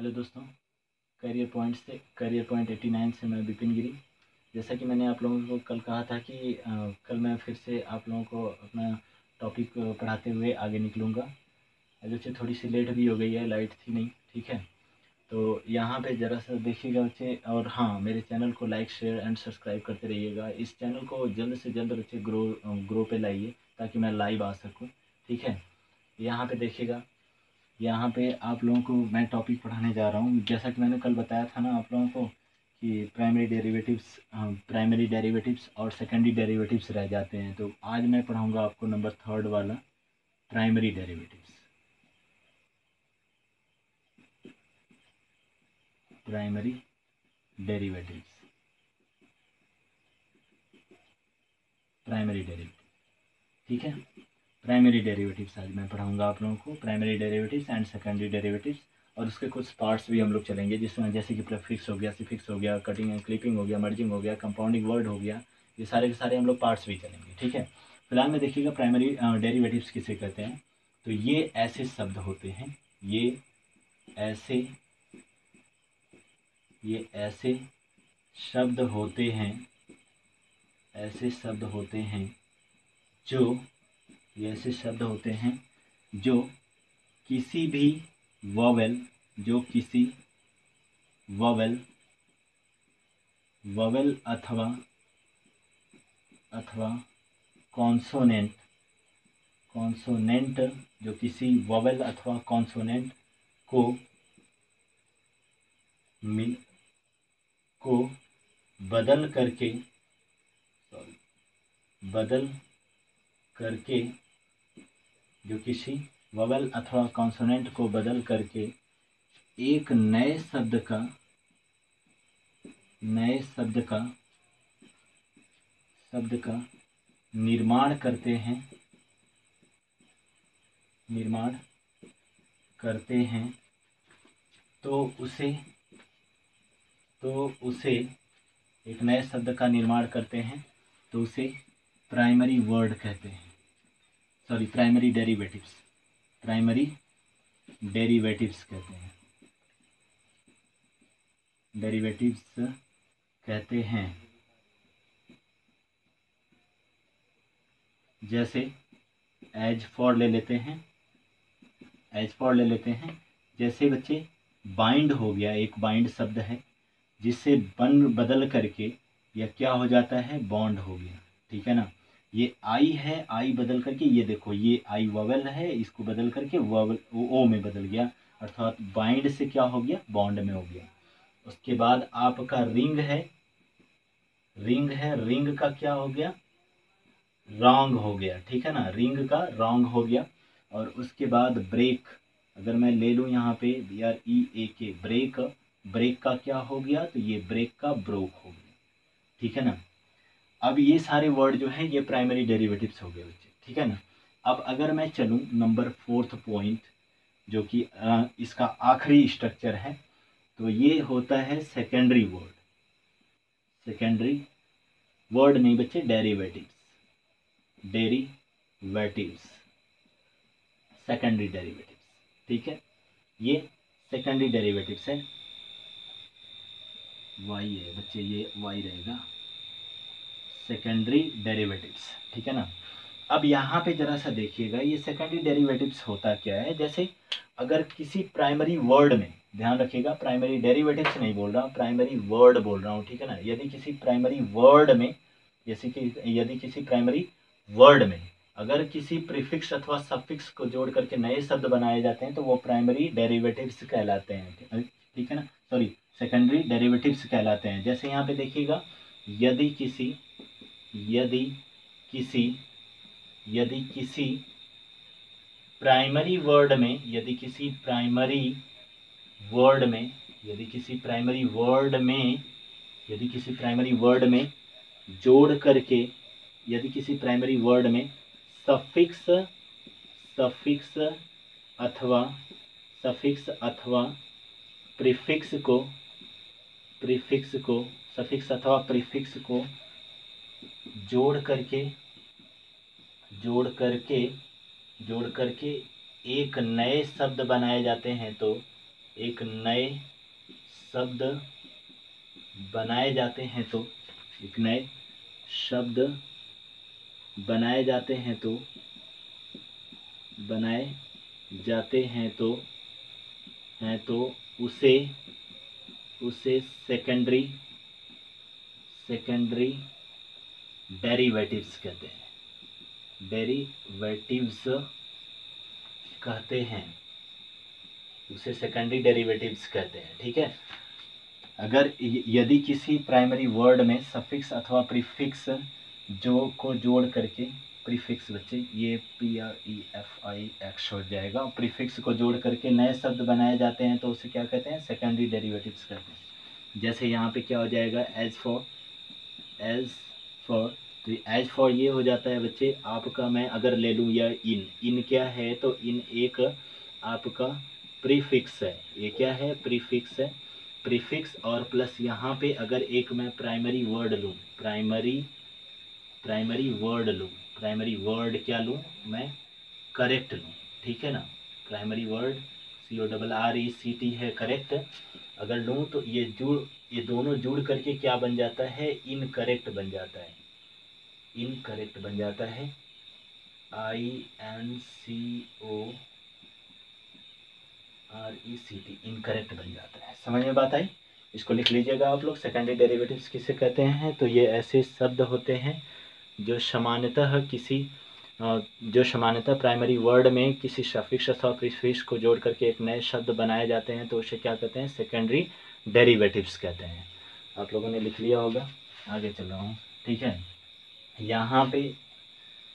Hello दोस्तों, career point 89 से मैं विपिन गिरी। जैसा कि मैंने आप लोगों को कल कहा था कि कल मैं फिर से आप लोगों को अपना टॉपिक पढ़ाते हुए आगे निकलूँगा। वैसे थोड़ी सी लेट भी हो गई है, लाइट थी नहीं, ठीक है। तो यहाँ पे ज़रा सा देखिएगा बच्चे, और हाँ, मेरे चैनल को लाइक शेयर एंड सब्सक्राइब करते रहिएगा। इस चैनल को जल्द से जल्द बच्चे ग्रो पे लाइए ताकि मैं लाइव आ सकूँ, ठीक है। यहाँ पे देखिएगा, यहाँ पे आप लोगों को मैं टॉपिक पढ़ाने जा रहा हूँ। जैसा कि मैंने कल बताया था ना आप लोगों को कि प्राइमरी डेरिवेटिव्स और सेकेंडरी डेरिवेटिव्स रह जाते हैं। तो आज मैं पढ़ाऊँगा आपको नंबर 3 वाला primary derivatives. Primary derivatives primary derivative, ठीक है। प्राइमरी डेरिवेटिव्स आज मैं पढ़ाऊँगा आप लोगों को, primary derivatives and secondary derivatives. और उसके कुछ पार्ट्स भी हम लोग चलेंगे, जिसमें जैसे कि प्रीफिक्स हो गया, सफिक्स हो गया, कटिंग एंड क्लिपिंग हो गया, मर्जिंग हो गया, कंपाउंडिंग वर्ड हो गया। ये सारे के सारे हम लोग पार्ट्स भी चलेंगे, ठीक है। फिलहाल में देखिएगा प्राइमरी डेरिवेटिव्स किसे कहते हैं। तो ये ऐसे शब्द होते हैं, ऐसे ये ऐसे शब्द होते हैं, ऐसे शब्द होते हैं जो ये ऐसे शब्द होते हैं जो किसी भी वोवेल जो किसी वोवेल वोवेल अथवा कॉन्सोनेंट जो किसी वोवेल अथवा कॉन्सोनेंट को को बदल करके जो किसी वोवेल अथवा कॉन्सोनेंट को बदल करके एक नए शब्द का निर्माण करते हैं तो उसे एक नए शब्द का निर्माण करते हैं तो उसे प्राइमरी वर्ड कहते हैं, सॉरी प्राइमरी डेरिवेटिव्स कहते हैं। जैसे एज फॉर ले लेते हैं, जैसे बच्चे बाइंड हो गया, एक बाइंड शब्द है जिससे बदल करके यह क्या हो जाता है, बॉन्ड हो गया, ठीक है ना। ये आई है, आई बदल करके ये देखो, ये आई वोवेल है, इसको बदल करके वोवेल ओ में बदल गया, अर्थात बाइंड से क्या हो गया, बॉन्ड में हो गया। उसके बाद आपका रिंग है, रिंग का क्या हो गया, रॉन्ग हो गया, ठीक है ना, रिंग का रॉन्ग हो गया। और उसके बाद ब्रेक, अगर मैं ले लूँ यहाँ पे BREAK, ब्रेक का क्या हो गया, तो ये ब्रेक का ब्रोक हो गया, ठीक है ना। अब ये सारे वर्ड जो है ये प्राइमरी डेरिवेटिव्स हो गए बच्चे, ठीक है ना। अब अगर मैं चलूँ नंबर 4 पॉइंट, जो कि इसका आखिरी स्ट्रक्चर है, तो ये होता है सेकेंडरी वर्ड नहीं बच्चे, डेरिवेटिव्स सेकेंडरी डेरिवेटिव्स, ठीक है। ये सेकेंडरी डेरिवेटिव्स है, वाई है बच्चे, ये वाई रहेगा, सेकेंडरी डेरिवेटिव्स, ठीक है ना। अब यहाँ पे जरा सा देखिएगा, ये सेकेंडरी डेरिवेटिव्स होता क्या है। जैसे अगर किसी प्राइमरी वर्ड में, ध्यान रखिएगा, प्राइमरी डेरिवेटिव्स नहीं बोल रहा हूँ, प्राइमरी वर्ड बोल रहा हूँ, ठीक है ना। यदि किसी प्राइमरी वर्ड में, जैसे कि यदि किसी प्राइमरी वर्ड में अगर किसी प्रीफिक्स अथवा सफिक्स को जोड़ करके नए शब्द बनाए जाते हैं तो वो प्राइमरी डेरिवेटिव्स कहलाते हैं, ठीक है ना, सॉरी सेकेंडरी डेरिवेटिव्स कहलाते हैं। जैसे यहाँ पे देखिएगा, यदि किसी प्राइमरी वर्ड में, यदि किसी प्राइमरी वर्ड में जोड़ करके, यदि किसी प्राइमरी वर्ड में सफिक्स अथवा प्रीफिक्स को जोड़ करके एक नए शब्द बनाए जाते हैं तो एक नए शब्द बनाए जाते हैं तो, एक नए शब्द बनाए जाते हैं तो, बनाए जाते हैं तो उसे सेकेंडरी डेरिवेटिव्स कहते हैं। डेरिवेटिव्स कहते हैं, उसे सेकेंडरी डेरिवेटिव्स कहते हैं। ठीक है। अगर यदि किसी प्राइमरी वर्ड में सफिक्स अथवा प्रीफिक्स को जोड़ करके, प्रीफिक्स बच्चे ये PREFIX हो जाएगा, प्रीफिक्स को जोड़ करके नए शब्द बनाए जाते हैं तो उसे क्या कहते हैं? सेकेंडरी डेरिवेटिव्स कहते हैं। जैसे यहाँ पे क्या हो जाएगा? एज फॉर, तो एज फॉर ये हो जाता है बच्चे आपका, मैं अगर ले लूँ या इन क्या है? तो इन एक आपका प्रीफिक्स है। ये क्या है? प्रीफिक्स है। प्रीफिक्स और प्लस यहाँ पे अगर एक मैं प्राइमरी वर्ड लूँ, प्राइमरी वर्ड क्या लूँ मैं? करेक्ट लूँ। ठीक है ना? प्राइमरी वर्ड CORRECT है, करेक्ट अगर लूँ तो ये दोनों जुड़ करके क्या बन जाता है? इनकरेक्ट बन जाता है। इनकरेक्ट बन जाता है, INCORECT, इनकरेक्ट बन जाता है। समझ में बात आई? इसको लिख लीजिएगा आप लोग। सेकेंडरी डेरिवेटिव्स किसे कहते हैं? तो ये ऐसे शब्द होते हैं जो सामान्यतः प्राइमरी वर्ड में किसी सफिक्स अथवा प्रीफिक्स को जोड़ करके एक नए शब्द बनाए जाते हैं तो उसे क्या कहते हैं? सेकेंडरी डेरिवेटिव्स कहते हैं। आप लोगों ने लिख लिया होगा। आगे चल रहा हूँ। ठीक है। यहाँ पे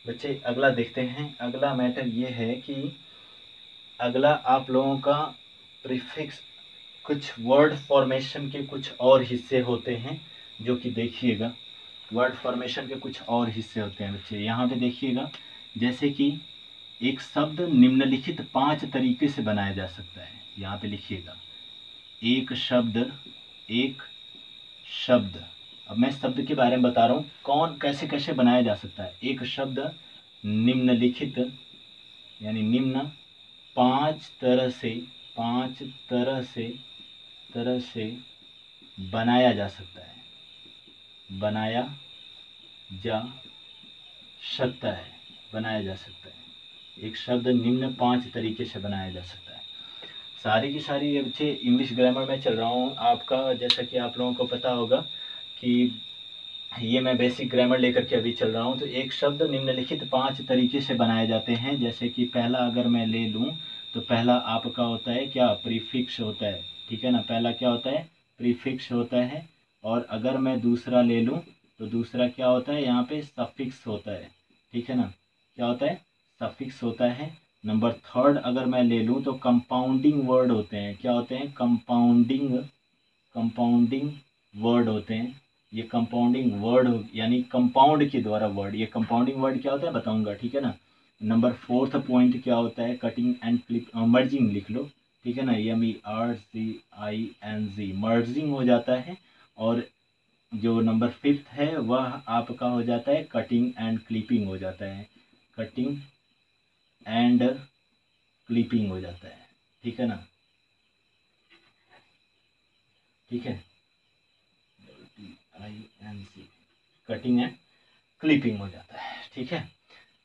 बच्चे अगला देखते हैं। अगला मैटर ये है कि अगला आप लोगों का प्रीफिक्स, कुछ वर्ड फॉर्मेशन के कुछ और हिस्से होते हैं जो कि देखिएगा, वर्ड फॉर्मेशन के कुछ और हिस्से होते हैं बच्चे। यहाँ पे देखिएगा, जैसे कि एक शब्द निम्नलिखित 5 तरीके से बनाया जा सकता है। यहाँ पे लिखिएगा, एक शब्द, अब मैं शब्द के बारे में बता रहा हूँ कौन कैसे कैसे बनाया जा सकता है। एक शब्द निम्नलिखित यानी निम्न 5 तरह से बनाया जा सकता है, बनाया जा सकता है। एक शब्द निम्न 5 तरीके से बनाया जा सकता है। सारी की सारी ये बच्चे इंग्लिश ग्रामर में चल रहा हूँ आपका, जैसा कि आप लोगों को पता होगा कि ये मैं बेसिक ग्रामर लेकर के अभी चल रहा हूँ। तो एक शब्द निम्नलिखित 5 तरीके से बनाए जाते हैं। जैसे कि पहला अगर मैं ले लूँ तो पहला आपका होता है क्या? प्रीफिक्स होता है। ठीक है ना? पहला क्या होता है? प्रीफिक्स होता है। और अगर मैं दूसरा ले लूँ तो दूसरा क्या होता है? यहाँ पे सफिक्स होता है। ठीक है ना? क्या होता है? सफिक्स होता है। नंबर 3 अगर मैं ले लूँ तो कंपाउंडिंग वर्ड होते हैं। क्या होते हैं? कंपाउंडिंग वर्ड होते हैं। ये कंपाउंडिंग वर्ड यानी कंपाउंड के द्वारा वर्ड, ये कंपाउंडिंग वर्ड क्या होता है बताऊंगा। ठीक है ना? नंबर 4 पॉइंट क्या होता है? कटिंग एंड मर्जिंग लिख लो। ठीक है ना? MERCING, मर्जिंग हो जाता है। और जो नंबर 5 है वह आपका हो जाता है कटिंग एंड क्लिपिंग हो जाता है। कटिंग एंड क्लिपिंग हो जाता है। ठीक है ना? ठीक है, INC, कटिंग एंड क्लिपिंग हो जाता है। ठीक है।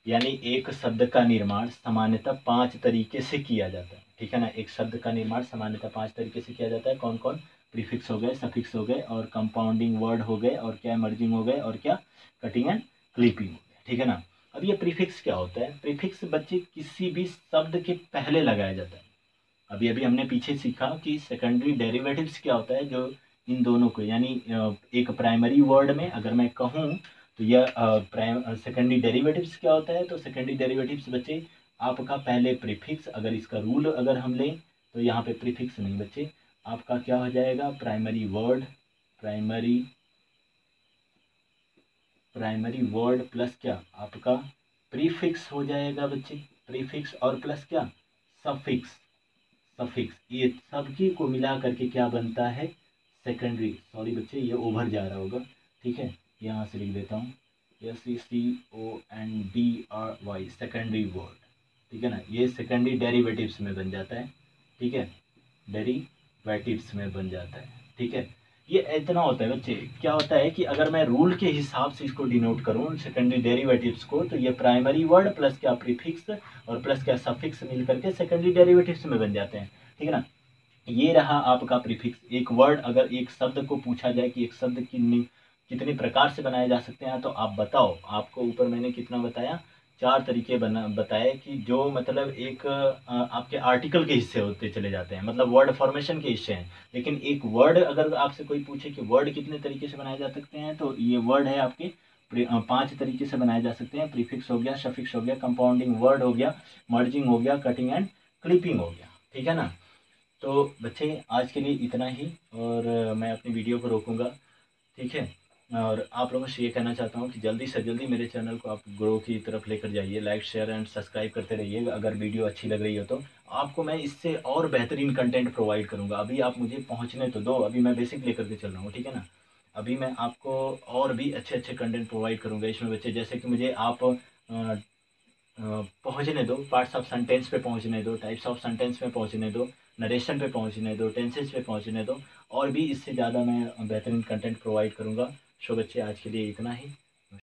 यानी एक शब्द का निर्माण सामान्यतः 5 तरीके से किया जाता है। ठीक है ना? एक शब्द का निर्माण सामान्यतः 5 तरीके से किया जाता है। कौन कौन? प्रीफिक्स हो गए, सफिक्स हो गए, और कंपाउंडिंग वर्ड हो गए, और क्या? मर्जिंग हो गए, और क्या? कटिंग एंड क्लिपिंग हो गए। ठीक है ना? अब ये प्रीफिक्स क्या होता है? प्रीफिक्स बच्चे किसी भी शब्द के पहले लगाया जाता है। अभी हमने पीछे सीखा कि सेकेंडरी डेरिवेटिव्स क्या होता है, जो इन दोनों को यानी एक प्राइमरी वर्ड में अगर मैं कहूँ तो यह सेकेंडरी डेरिवेटिव्स क्या होता है? तो सेकेंडरी डेरिवेटिव्स बच्चे आपका पहले प्रीफिक्स, अगर इसका रूल अगर हम लें तो यहाँ पे प्रीफिक्स नहीं बच्चे, आपका क्या हो जाएगा? प्राइमरी वर्ड प्लस क्या? आपका प्रीफिक्स हो जाएगा बच्चे। प्रीफिक्स और प्लस क्या? सफिक्स। ये सबकी को मिला करके क्या बनता है? सेकेंडरी, सॉरी बच्चे ये ओवर जा रहा होगा। ठीक है, यहाँ से लिख देता हूँ SECONDRY, सेकेंडरी वर्ड। ठीक है ना? ये सेकेंडरी डेरिवेटिव्स में बन जाता है। ठीक है, डेरिवेटिव्स में बन जाता है। ठीक है, ये इतना होता है बच्चे। क्या होता है कि अगर मैं रूल के हिसाब से इसको डिनोट करूँ सेकेंडरी डेरिवेटिव्स को, तो ये प्राइमरी वर्ड प्लस क्या प्रीफिक्स और प्लस क्या सफिक्स मिल करके सेकेंडरी डेरिवेटिव्स में बन जाते हैं। ठीक है ना, ये रहा आपका प्रीफिक्स। एक वर्ड, अगर एक शब्द को पूछा जाए कि एक शब्द कितने प्रकार से बनाए जा सकते हैं, तो आप बताओ। आपको ऊपर मैंने कितना बताया, 4 तरीके बताए कि जो मतलब एक आपके आर्टिकल के हिस्से होते चले जाते हैं, मतलब वर्ड फॉर्मेशन के हिस्से हैं। लेकिन एक वर्ड अगर आपसे कोई पूछे कि वर्ड कितने तरीके से बनाए जा सकते हैं, तो ये वर्ड है आपके 5 तरीके से बनाए जा सकते हैं। प्रीफिक्स हो गया, सफिक्स हो गया, कंपाउंडिंग वर्ड हो गया, मर्जिंग हो गया, कटिंग एंड क्लिपिंग हो गया। ठीक है ना। तो बच्चे आज के लिए इतना ही, और मैं अपनी वीडियो को रोकूंगा। ठीक है, और आप लोगों से ये कहना चाहता हूँ कि जल्दी से जल्दी मेरे चैनल को आप ग्रो की तरफ लेकर जाइए। लाइक, शेयर एंड सब्सक्राइब करते रहिए। अगर वीडियो अच्छी लग रही हो तो आपको मैं इससे और बेहतरीन कंटेंट प्रोवाइड करूँगा। अभी आप मुझे पहुँचने तो दो, अभी मैं बेसिक लेकर के चल रहा हूँ। ठीक है ना, अभी मैं आपको और भी अच्छे अच्छे कंटेंट प्रोवाइड करूँगा इसमें बच्चे। जैसे कि मुझे आप पहुँचने दो, पार्ट्स ऑफ सेंटेंस पे पहुँचने दो, टाइप्स ऑफ सेंटेंस पे पहुँचने दो, नरेशन पे पहुँचने दो, टेंसेस पे पहुँचने दो, और भी इससे ज़्यादा मैं बेहतरीन कंटेंट प्रोवाइड करूँगा। सो बच्चे आज के लिए इतना ही।